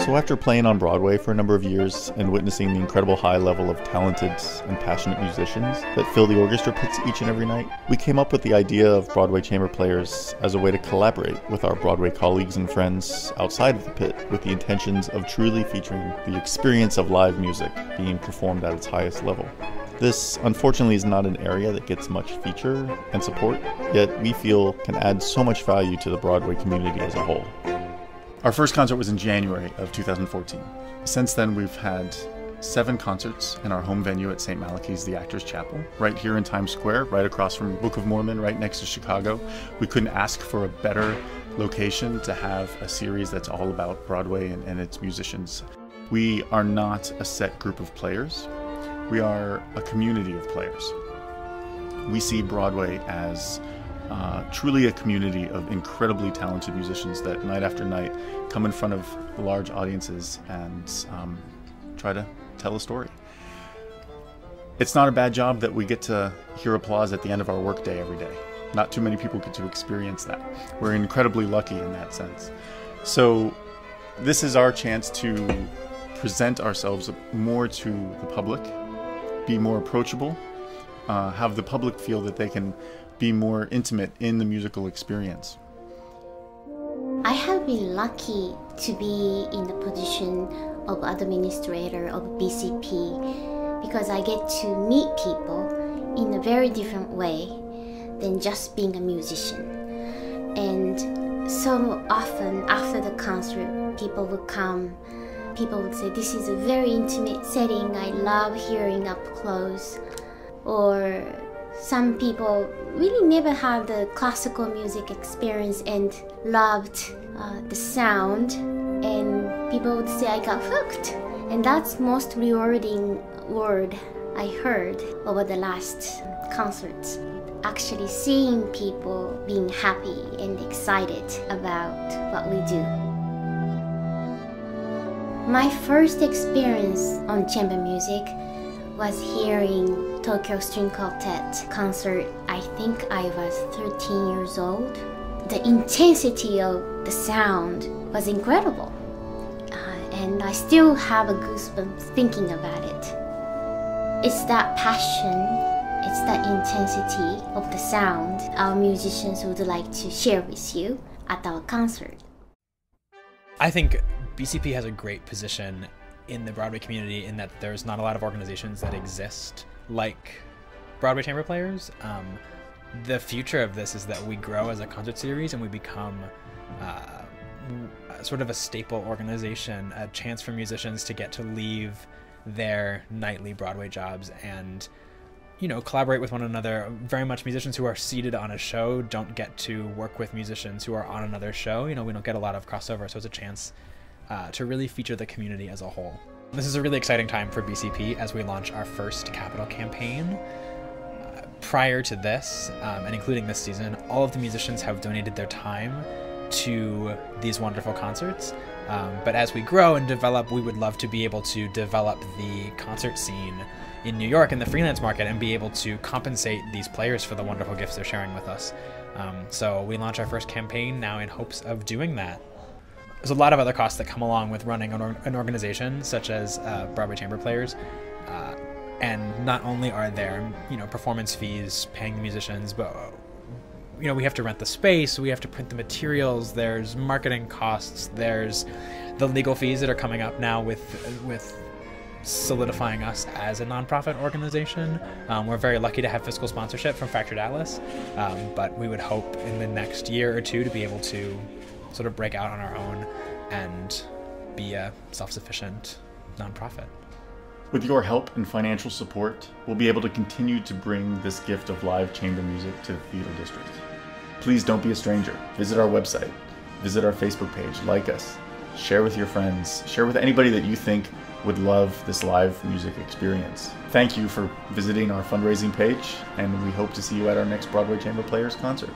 So after playing on Broadway for a number of years and witnessing the incredible high level of talented and passionate musicians that fill the orchestra pits each and every night, we came up with the idea of Broadway Chamber Players as a way to collaborate with our Broadway colleagues and friends outside of the pit with the intentions of truly featuring the experience of live music being performed at its highest level. This, unfortunately, is not an area that gets much feature and support, yet we feel can add so much value to the Broadway community as a whole. Our first concert was in January of 2014. Since then, we've had 7 concerts in our home venue at St. Malachy's, the Actors Chapel, right here in Times Square, right across from Book of Mormon, right next to Chicago. We couldn't ask for a better location to have a series that's all about Broadway and its musicians. We are not a set group of players. We are a community of players. We see Broadway as truly a community of incredibly talented musicians that night after night come in front of large audiences and try to tell a story. It's not a bad job that we get to hear applause at the end of our workday every day. Not too many people get to experience that. We're incredibly lucky in that sense. So this is our chance to present ourselves more to the public, be more approachable, have the public feel that they can be more intimate in the musical experience. I have been lucky to be in the position of administrator of BCP because I get to meet people in a very different way than just being a musician. And so often after the concert, people would come, people would say, "This is a very intimate setting, I love hearing up close." Or some people really never had the classical music experience and loved the sound, and people would say, "I got hooked." And that's most rewarding word I heard over the last concerts. Actually seeing people being happy and excited about what we do. My first experience on chamber music was hearing Tokyo String Quartet concert. I think I was 13 years old. The intensity of the sound was incredible. And I still have a goosebumps thinking about it. It's that passion, it's that intensity of the sound our musicians would like to share with you at our concert. I think BCP has a great position in the Broadway community in that there's not a lot of organizations that exist like Broadway Chamber Players. The future of this is that we grow as a concert series and we become sort of a staple organization, a chance for musicians to get to leave their nightly Broadway jobs and, you know, collaborate with one another. Very much musicians who are seated on a show don't get to work with musicians who are on another show. You know, we don't get a lot of crossover, so it's a chance to really feature the community as a whole. This is a really exciting time for BCP as we launch our first capital campaign. Prior to this, and including this season, all of the musicians have donated their time to these wonderful concerts. But as we grow and develop, we would love to be able to develop the concert scene in New York in the freelance market and be able to compensate these players for the wonderful gifts they're sharing with us. So we launch our first campaign now in hopes of doing that. There's a lot of other costs that come along with running an organization such as Broadway Chamber Players. And not only are there, you know, performance fees paying the musicians, but, you know, we have to rent the space, we have to print the materials, there's marketing costs, there's the legal fees that are coming up now with solidifying us as a nonprofit organization. We're very lucky to have fiscal sponsorship from Fractured Atlas, but we would hope in the next year or two to be able to sort of break out on our own and be a self-sufficient nonprofit. With your help and financial support, we'll be able to continue to bring this gift of live chamber music to the theater district. Please don't be a stranger. Visit our website, visit our Facebook page, like us, share with your friends, share with anybody that you think would love this live music experience. Thank you for visiting our fundraising page, and we hope to see you at our next Broadway Chamber Players concert.